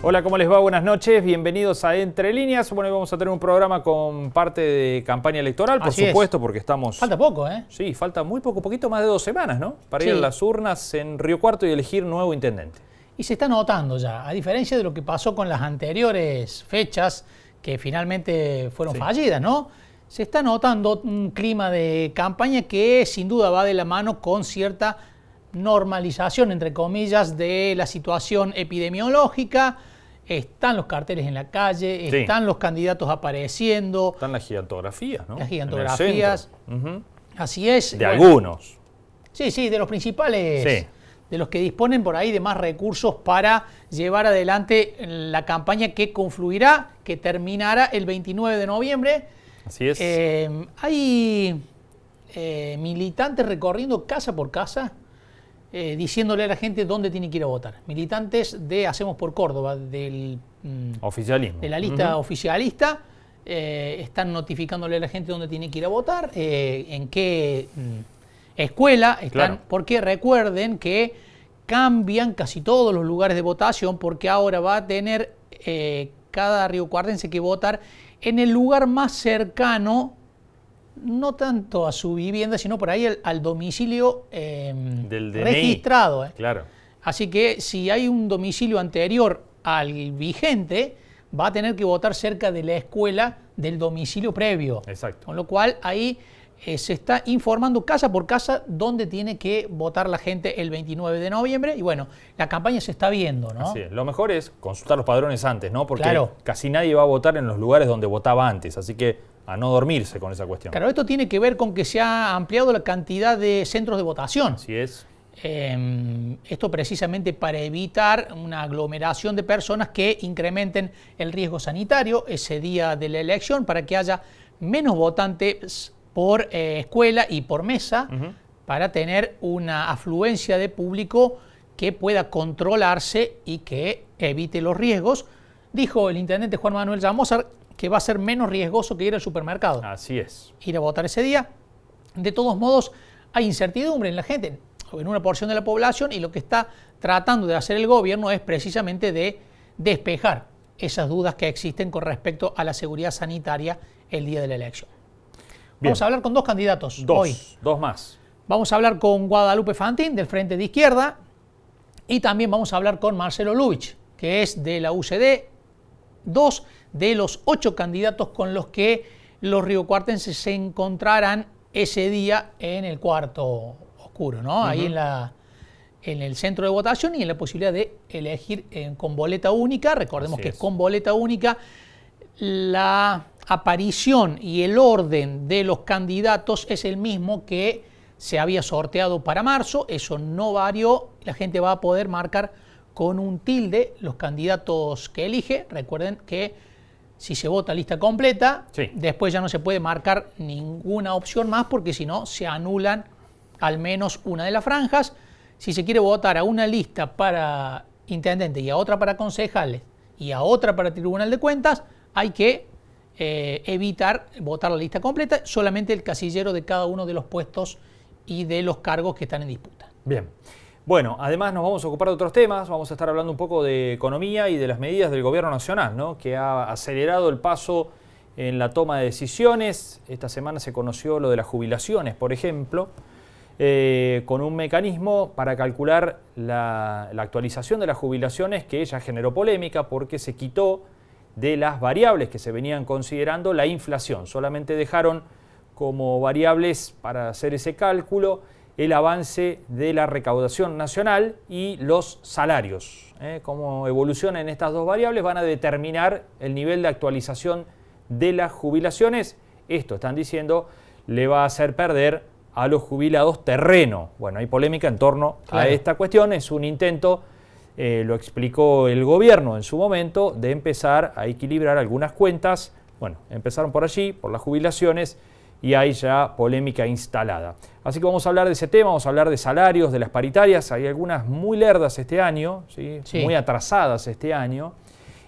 Hola, ¿cómo les va? Buenas noches, bienvenidos a Entre Líneas. Bueno, hoy vamos a tener un programa con parte de campaña electoral, por supuesto, porque estamos... Falta poco, ¿eh? Sí, falta muy poco, poquito más de 2 semanas, ¿no? Para ir a las urnas en Río Cuarto y elegir nuevo intendente. Y se está notando ya, a diferencia de lo que pasó con las anteriores fechas que finalmente fueron fallidas, ¿no? Se está notando un clima de campaña que sin duda va de la mano con cierta normalización, entre comillas, de la situación epidemiológica. Están los carteles en la calle, están los candidatos apareciendo. Están las gigantografías, ¿no? Las gigantografías. Así es. De algunos. Sí, de los principales. Sí. De los que disponen por ahí de más recursos para llevar adelante la campaña que confluirá, que terminará el 29 de noviembre. Así es. Hay militantes recorriendo casa por casa, diciéndole a la gente dónde tiene que ir a votar. Militantes de Hacemos por Córdoba, del oficialismo, de la lista oficialista, están notificándole a la gente dónde tiene que ir a votar, en qué escuela están, porque recuerden que cambian casi todos los lugares de votación, porque ahora va a tener cada riocuartense que votar en el lugar más cercano, no tanto a su vivienda, sino por ahí al domicilio del DNI registrado. Claro. Así que si hay un domicilio anterior al vigente, va a tener que votar cerca de la escuela del domicilio previo. Exacto. Con lo cual ahí se está informando casa por casa dónde tiene que votar la gente el 29 de noviembre. Y bueno, la campaña se está viendo, ¿no? Así es. Lo mejor es consultar los padrones antes, ¿no? Porque casi nadie va a votar en los lugares donde votaba antes. Así que a no dormirse con esa cuestión. Claro, esto tiene que ver con que se ha ampliado la cantidad de centros de votación. Así es. Esto precisamente para evitar una aglomeración de personas que incrementen el riesgo sanitario ese día de la elección, para que haya menos votantes por escuela y por mesa, para tener una afluencia de público que pueda controlarse y que evite los riesgos. Dijo el intendente Juan Manuel Llamózar que va a ser menos riesgoso que ir al supermercado. Así es. Ir a votar ese día. De todos modos, hay incertidumbre en la gente, en una porción de la población, y lo que está tratando de hacer el gobierno es precisamente de despejar esas dudas que existen con respecto a la seguridad sanitaria el día de la elección. Bien. Vamos a hablar con dos candidatos hoy. Dos más. Vamos a hablar con Guadalupe Fantín, del Frente de Izquierda, y también vamos a hablar con Marcelo Lubich, que es de la UCD, 2 de los 8 candidatos con los que los riocuartenses se encontrarán ese día en el cuarto oscuro, ¿no? Ahí en el centro de votación, y en la posibilidad de elegir con boleta única. Recordemos que con boleta única la aparición y el orden de los candidatos es el mismo que se había sorteado para marzo. Eso no varió. La gente va a poder marcar con un tilde los candidatos que elige. Recuerden que si se vota lista completa, después ya no se puede marcar ninguna opción más, porque si no se anulan al menos una de las franjas. Si se quiere votar a una lista para intendente y a otra para concejales y a otra para tribunal de cuentas, hay que evitar votar la lista completa, solamente el casillero de cada uno de los puestos y de los cargos que están en disputa. Bien. Bueno, además nos vamos a ocupar de otros temas. Vamos a estar hablando un poco de economía y de las medidas del gobierno nacional, ¿no? Que ha acelerado el paso en la toma de decisiones. Esta semana se conoció lo de las jubilaciones, por ejemplo, con un mecanismo para calcular la actualización de las jubilaciones, que ya generó polémica porque se quitó de las variables que se venían considerando la inflación. Solamente dejaron como variables para hacer ese cálculo el avance de la recaudación nacional y los salarios. Cómo evolucionan estas dos variables van a determinar el nivel de actualización de las jubilaciones. Esto, están diciendo, le va a hacer perder a los jubilados terreno. Bueno, hay polémica en torno a esta cuestión. Es un intento, lo explicó el gobierno en su momento, de empezar a equilibrar algunas cuentas. Bueno, empezaron por allí, por las jubilaciones, y hay ya polémica instalada. Así que vamos a hablar de ese tema, vamos a hablar de salarios, de las paritarias. Hay algunas muy lerdas este año, muy atrasadas este año.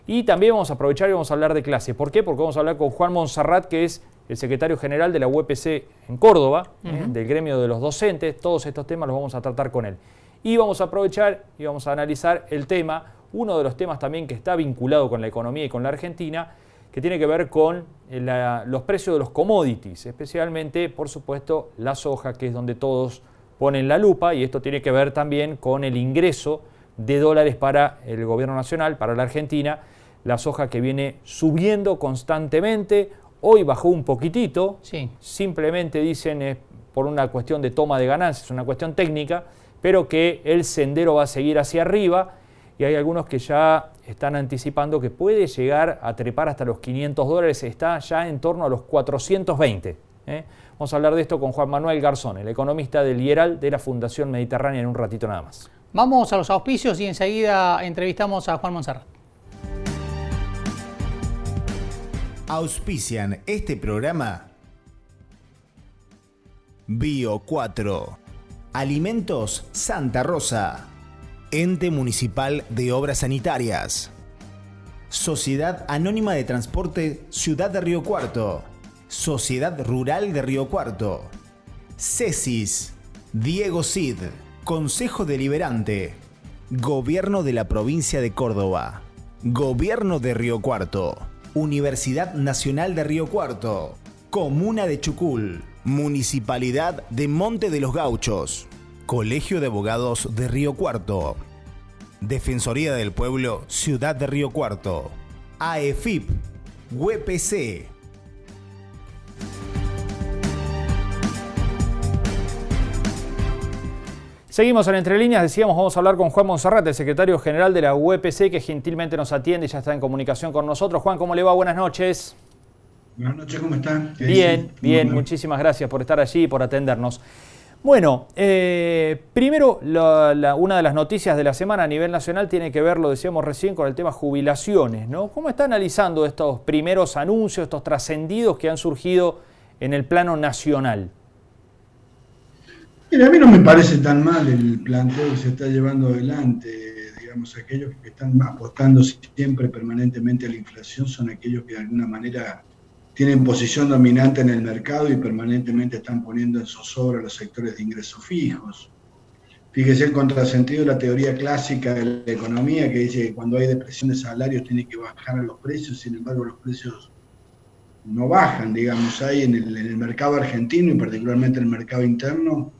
Y también vamos a aprovechar y vamos a hablar de clase. ¿Por qué? Porque vamos a hablar con Juan Monserrat, que es el secretario general de la UPC en Córdoba, del gremio de los docentes. Todos estos temas los vamos a tratar con él. Y vamos a aprovechar y vamos a analizar el tema uno de los temas también que está vinculado con la economía y con la Argentina, que tiene que ver con los precios de los commodities, especialmente, por supuesto, la soja, que es donde todos ponen la lupa, y esto tiene que ver también con el ingreso de dólares para el gobierno nacional, para la Argentina, la soja que viene subiendo constantemente. Hoy bajó un poquitito, sí. Simplemente dicen es por una cuestión de toma de ganancias, una cuestión técnica, pero que el sendero va a seguir hacia arriba, y hay algunos que ya están anticipando que puede llegar a trepar hasta los $500, está ya en torno a los 420. Vamos a hablar de esto con Juan Manuel Garzón, el economista del IERAL de la Fundación Mediterránea, en un ratito nada más. Vamos a los auspicios y enseguida entrevistamos a Juan Monserrat. Auspician este programa Bio 4, Alimentos Santa Rosa, Ente Municipal de Obras Sanitarias, Sociedad Anónima de Transporte Ciudad de Río Cuarto, Sociedad Rural de Río Cuarto, CESIS, Diego Cid, Consejo Deliberante, Gobierno de la Provincia de Córdoba, Gobierno de Río Cuarto, Universidad Nacional de Río Cuarto, Comuna de Chucul, Municipalidad de Monte de los Gauchos, Colegio de Abogados de Río Cuarto, Defensoría del Pueblo Ciudad de Río Cuarto, AEFIP, UPC. Seguimos en Entre Líneas, decíamos, vamos a hablar con Juan Monserrat, el secretario general de la UPC, que gentilmente nos atiende y ya está en comunicación con nosotros. Juan, ¿cómo le va? Buenas noches. Buenas noches, ¿cómo está? Bien, bien, muchísimas gracias por estar allí y por atendernos. Bueno, primero, una de las noticias de la semana a nivel nacional tiene que ver, lo decíamos recién, con el tema jubilaciones, ¿no? ¿Cómo está analizando estos primeros anuncios, estos trascendidos que han surgido en el plano nacional? Mira, a mí no me parece tan mal el planteo que se está llevando adelante. Digamos, aquellos que están apostando siempre permanentemente a la inflación son aquellos que de alguna manera tienen posición dominante en el mercado y permanentemente están poniendo en zozobra los sectores de ingresos fijos. Fíjese el contrasentido de la teoría clásica de la economía, que dice que cuando hay depresión de salarios tiene que bajar los precios, sin embargo los precios no bajan, digamos, hay en el mercado argentino y particularmente en el mercado interno.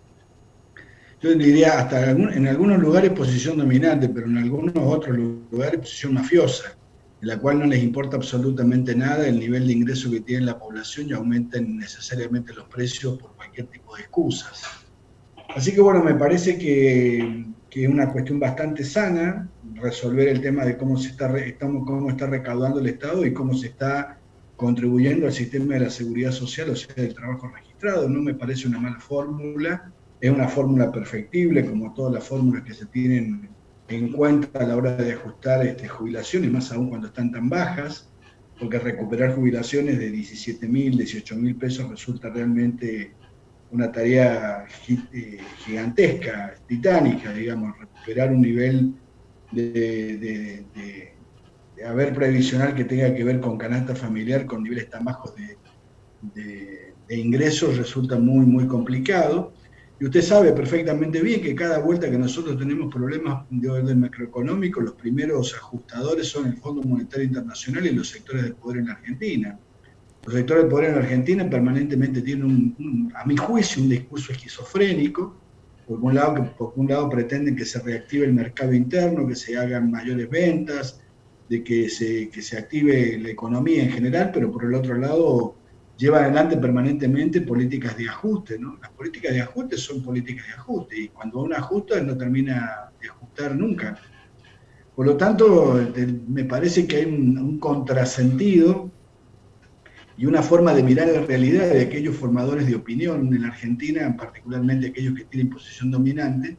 Yo diría hasta en algunos lugares posición dominante, pero en algunos otros lugares posición mafiosa, en la cual no les importa absolutamente nada el nivel de ingreso que tiene la población y aumentan necesariamente los precios por cualquier tipo de excusas. Así que bueno, me parece que es una cuestión bastante sana resolver el tema de cómo está recaudando el Estado y cómo se está contribuyendo al sistema de la seguridad social, o sea, del trabajo registrado. No me parece una mala fórmula. Es una fórmula perfectible, como todas las fórmulas que se tienen en cuenta a la hora de ajustar jubilaciones, más aún cuando están tan bajas, porque recuperar jubilaciones de 17.000, 18.000 pesos resulta realmente una tarea gigantesca, titánica, digamos, recuperar un nivel de haber previsional que tenga que ver con canasta familiar, con niveles tan bajos de ingresos, resulta muy, muy complicado. Y usted sabe perfectamente bien que cada vuelta que nosotros tenemos problemas de orden macroeconómico, los primeros ajustadores son el Fondo Monetario Internacional y los sectores de poder en la Argentina. Los sectores de poder en la Argentina permanentemente tienen, a mi juicio, un discurso esquizofrénico. Por un lado pretenden que se reactive el mercado interno, que se hagan mayores ventas, de que se active la economía en general, pero por el otro lado lleva adelante permanentemente políticas de ajuste, ¿no? Las políticas de ajuste son políticas de ajuste, y cuando uno ajusta no termina de ajustar nunca. Por lo tanto, me parece que hay un contrasentido y una forma de mirar la realidad de aquellos formadores de opinión en la Argentina, particularmente aquellos que tienen posición dominante,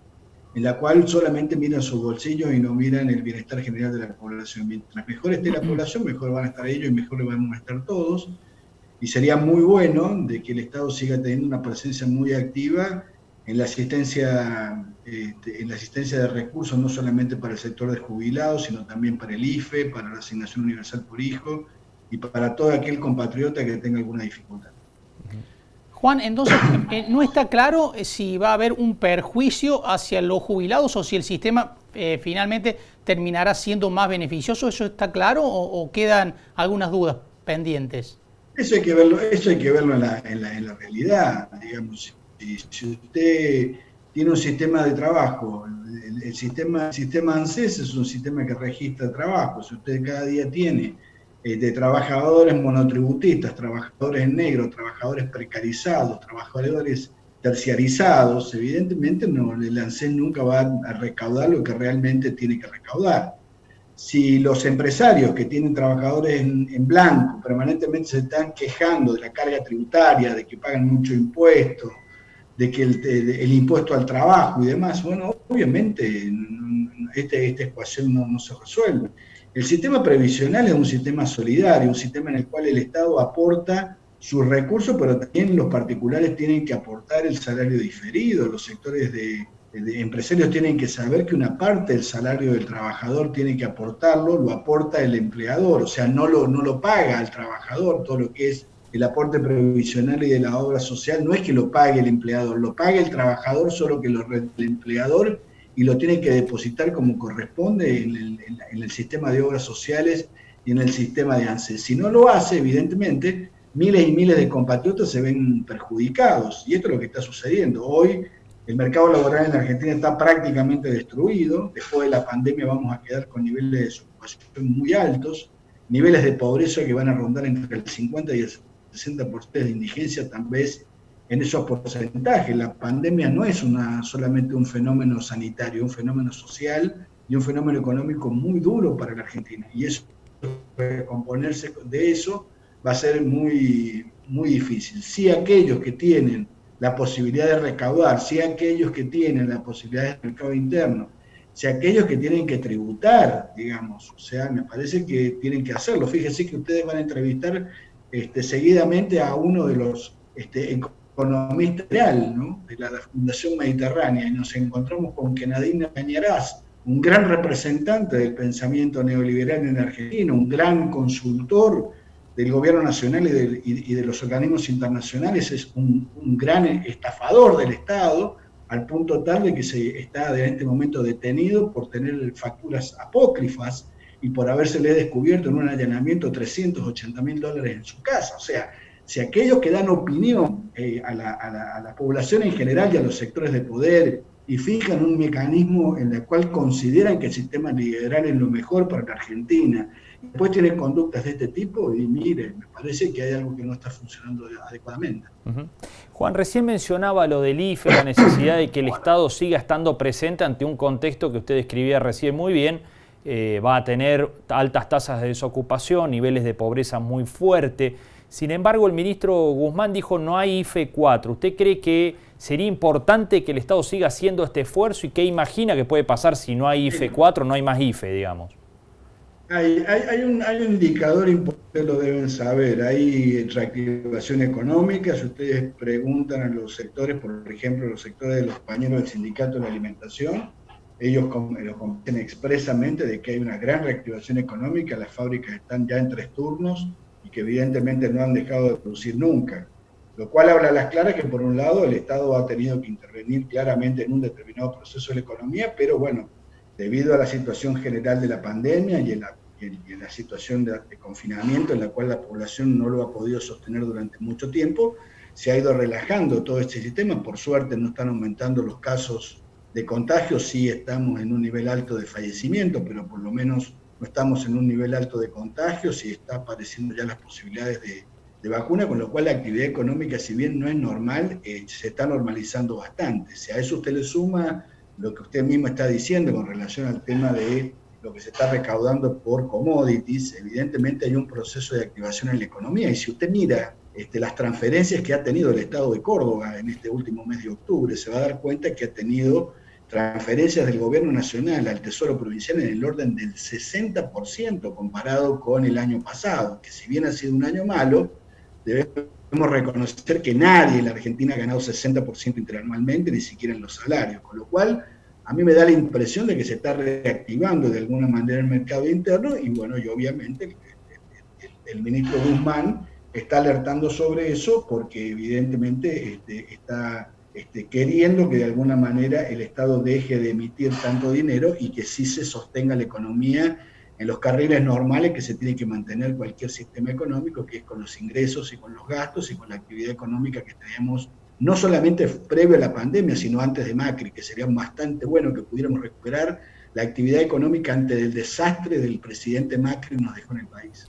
en la cual solamente miran sus bolsillos y no miran el bienestar general de la población. Mientras mejor esté la población, mejor van a estar ellos y mejor vamos a estar todos. Y sería muy bueno de que el Estado siga teniendo una presencia muy activa en la asistencia de recursos, no solamente para el sector de jubilados, sino también para el IFE, para la asignación universal por hijo y para todo aquel compatriota que tenga alguna dificultad. Juan, entonces, no está claro si va a haber un perjuicio hacia los jubilados o si el sistema finalmente terminará siendo más beneficioso. ¿Eso está claro o quedan algunas dudas pendientes? Eso hay que verlo en la realidad, digamos. Si usted tiene un sistema de trabajo, el sistema ANSES es un sistema que registra trabajo. Si usted cada día tiene de trabajadores monotributistas, trabajadores en negro, trabajadores precarizados, trabajadores terciarizados, evidentemente el ANSES nunca va a recaudar lo que realmente tiene que recaudar. Si los empresarios que tienen trabajadores en blanco permanentemente se están quejando de la carga tributaria, de que pagan mucho impuesto, de que el impuesto al trabajo y demás, bueno, obviamente esta ecuación no se resuelve. El sistema previsional es un sistema solidario, un sistema en el cual el Estado aporta sus recursos, pero también los particulares tienen que aportar el salario diferido, los sectores de empresarios tienen que saber que una parte del salario del trabajador tiene que aportarlo, lo aporta el empleador, o sea, no lo paga al trabajador, todo lo que es el aporte previsional y de la obra social, no es que lo pague el empleador, lo paga el trabajador, solo que el empleador y lo tiene que depositar como corresponde en el sistema de obras sociales y en el sistema de ANSES. Si no lo hace, evidentemente, miles y miles de compatriotas se ven perjudicados, y esto es lo que está sucediendo. Hoy el mercado laboral en Argentina está prácticamente destruido, después de la pandemia vamos a quedar con niveles de desocupación muy altos, niveles de pobreza que van a rondar entre el 50 y el 60% de indigencia, tal vez en esos porcentajes. La pandemia no es solamente un fenómeno sanitario, un fenómeno social y un fenómeno económico muy duro para la Argentina. Y eso, recomponerse de eso va a ser muy, muy difícil. Si aquellos que tienen la posibilidad de recaudar, si aquellos que tienen la posibilidad de mercado interno, si aquellos que tienen que tributar, digamos, o sea, me parece que tienen que hacerlo. Fíjense que ustedes van a entrevistar seguidamente a uno de los economistas real, ¿no?, de la Fundación Mediterránea, y nos encontramos con que Nadine Cañarás, un gran representante del pensamiento neoliberal en Argentina, un gran consultor del gobierno nacional y de los organismos internacionales, es un gran estafador del Estado, al punto tal de que se está en este momento detenido por tener facturas apócrifas y por habérsele descubierto en un allanamiento $380.000 en su casa. O sea, si aquellos que dan opinión a la población en general y a los sectores de poder y fijan un mecanismo en el cual consideran que el sistema liberal es lo mejor para la Argentina, y después tienen conductas de este tipo, y miren, me parece que hay algo que no está funcionando adecuadamente. Juan, recién mencionaba lo del IFE, la necesidad de que el Estado siga estando presente ante un contexto que usted describía recién muy bien. Va a tener altas tasas de desocupación, niveles de pobreza muy fuertes. Sin embargo, el ministro Guzmán dijo no hay IFE 4. ¿Usted cree que sería importante que el Estado siga haciendo este esfuerzo y qué imagina que puede pasar si no hay IFE 4, no hay más IFE, digamos? Hay un indicador importante, lo deben saber. Hay reactivación económica. Si ustedes preguntan a los sectores, por ejemplo, los sectores de los compañeros del sindicato de la alimentación, ellos lo convencen expresamente de que hay una gran reactivación económica, las fábricas están ya en 3 turnos y que evidentemente no han dejado de producir nunca. Lo cual habla a las claras que por un lado el Estado ha tenido que intervenir claramente en un determinado proceso de la economía, pero bueno, debido a la situación general de la pandemia y en la situación de confinamiento en la cual la población no lo ha podido sostener durante mucho tiempo, se ha ido relajando todo este sistema. Por suerte no están aumentando los casos de contagio, sí estamos en un nivel alto de fallecimiento, pero por lo menos no estamos en un nivel alto de contagios y está apareciendo ya las posibilidades de vacuna, con lo cual la actividad económica, si bien no es normal, se está normalizando bastante. Si a eso usted le suma lo que usted mismo está diciendo con relación al tema de lo que se está recaudando por commodities, evidentemente hay un proceso de activación en la economía. Y si usted mira las transferencias que ha tenido el Estado de Córdoba en este último mes de octubre, se va a dar cuenta que ha tenido transferencias del gobierno nacional al Tesoro Provincial en el orden del 60% comparado con el año pasado, que si bien ha sido un año malo, debemos reconocer que nadie en la Argentina ha ganado 60% interanualmente, ni siquiera en los salarios, con lo cual a mí me da la impresión de que se está reactivando de alguna manera el mercado interno y bueno, y obviamente el ministro Guzmán está alertando sobre eso porque evidentemente está queriendo que de alguna manera el Estado deje de emitir tanto dinero y que sí se sostenga la economía en los carriles normales que se tiene que mantener cualquier sistema económico, que es con los ingresos y con los gastos y con la actividad económica que teníamos, no solamente previo a la pandemia, sino antes de Macri, que sería bastante bueno que pudiéramos recuperar la actividad económica antes del desastre del presidente Macri nos dejó en el país.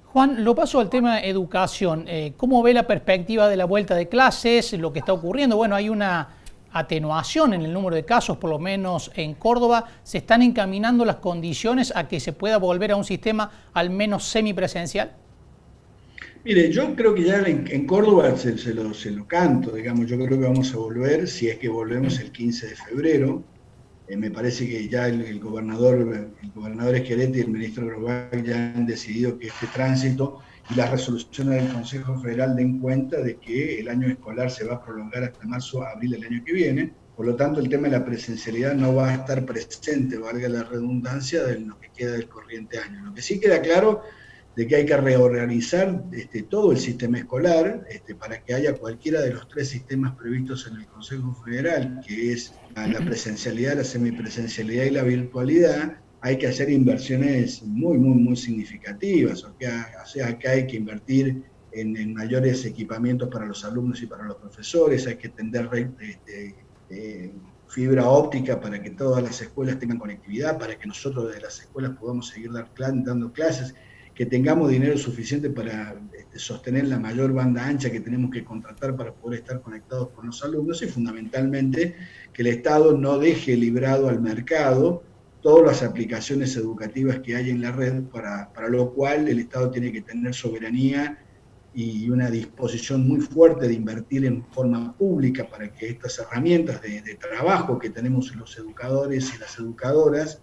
Juan, lo paso al tema educación. ¿Cómo ve la perspectiva de la vuelta de clases, lo que está ocurriendo? Bueno, hay una atenuación en el número de casos, por lo menos en Córdoba. ¿Se están encaminando las condiciones a que se pueda volver a un sistema al menos semipresencial? Mire, yo creo que ya en Córdoba se lo canto, digamos, yo creo que vamos a volver, si es que volvemos el 15 de febrero. Me parece que ya el gobernador Schiaretti y el ministro Groboy ya han decidido que este tránsito y las resoluciones del Consejo Federal den cuenta de que el año escolar se va a prolongar hasta marzo, abril del año que viene. Por lo tanto, el tema de la presencialidad no va a estar presente, valga la redundancia, de lo que queda del corriente año. Lo que sí queda claro de que hay que reorganizar todo el sistema escolar para que haya cualquiera de los 3 sistemas previstos en el Consejo Federal, que es la presencialidad, la semipresencialidad y la virtualidad. Hay que hacer inversiones muy significativas, o sea, que hay que invertir en mayores equipamientos para los alumnos y para los profesores, hay que tender fibra óptica para que todas las escuelas tengan conectividad, para que nosotros de las escuelas podamos seguir dando clases, que tengamos dinero suficiente para sostener la mayor banda ancha que tenemos que contratar para poder estar conectados con los alumnos y fundamentalmente que el Estado no deje librado al mercado todas las aplicaciones educativas que hay en la red, para lo cual el Estado tiene que tener soberanía y una disposición muy fuerte de invertir en forma pública para que estas herramientas de trabajo que tenemos los educadores y las educadoras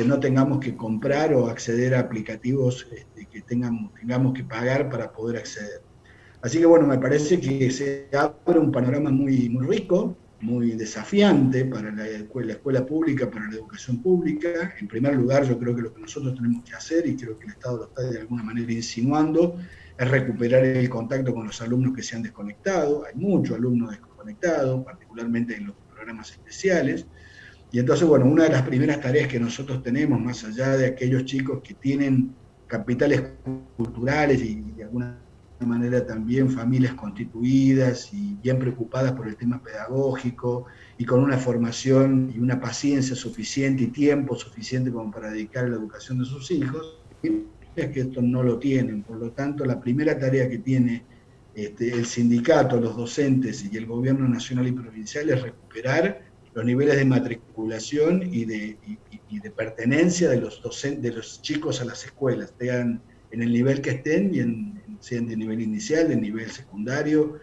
no tengamos que comprar o acceder a aplicativos que tengamos que pagar para poder acceder. Así que bueno, me parece que se abre un panorama muy rico, muy desafiante para la escuela pública, para la educación pública. En primer lugar, yo creo que lo que nosotros tenemos que hacer, y creo que el Estado lo está de alguna manera insinuando, es recuperar el contacto con los alumnos que se han desconectado. Hay muchos alumnos desconectados, particularmente en los programas especiales. Y entonces, bueno, una de las primeras tareas que nosotros tenemos, más allá de aquellos chicos que tienen capitales culturales y de alguna manera también familias constituidas y bien preocupadas por el tema pedagógico y con una formación y una paciencia suficiente y tiempo suficiente como para dedicar a la educación de sus hijos, es que esto no lo tienen. Por lo tanto, la primera tarea que tiene el sindicato, los docentes y el gobierno nacional y provincial es recuperar los niveles de matriculación y de pertenencia de los chicos a las escuelas, sean en el nivel que estén, sean de nivel inicial, de nivel secundario,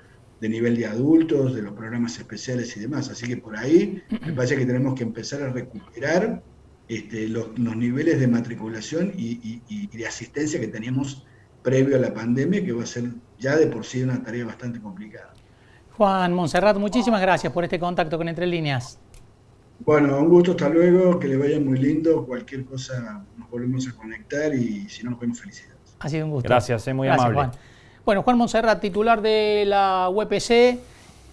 de nivel de adultos, de los programas especiales y demás. Así que por ahí me parece que tenemos que empezar a recuperar los niveles de matriculación y de asistencia que teníamos previo a la pandemia, que va a ser ya de por sí una tarea bastante complicada. Juan Monserrat, muchísimas gracias por este contacto con Entre Líneas. Bueno, un gusto, hasta luego, que le vaya muy lindo. Cualquier cosa nos volvemos a conectar y si no, nos vemos felicidades. Ha sido un gusto. Gracias, muy gracias, amable. Juan. Bueno, Juan Monserrat, titular de la UPC,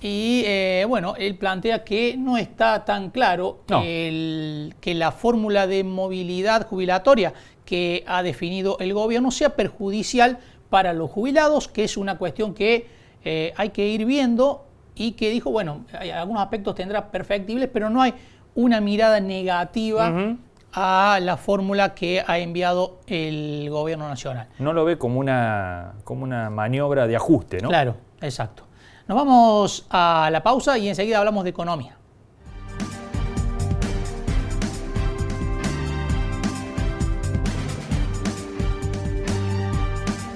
y bueno, él plantea que no está tan claro que la fórmula de movilidad jubilatoria que ha definido el gobierno sea perjudicial para los jubilados, que es una cuestión que hay que ir viendo, y que dijo, bueno, algunos aspectos tendrá perfectibles, pero no hay una mirada negativa a la fórmula que ha enviado el gobierno nacional. No lo ve como una maniobra de ajuste, ¿no? Claro, exacto. Nos vamos a la pausa y enseguida hablamos de economía.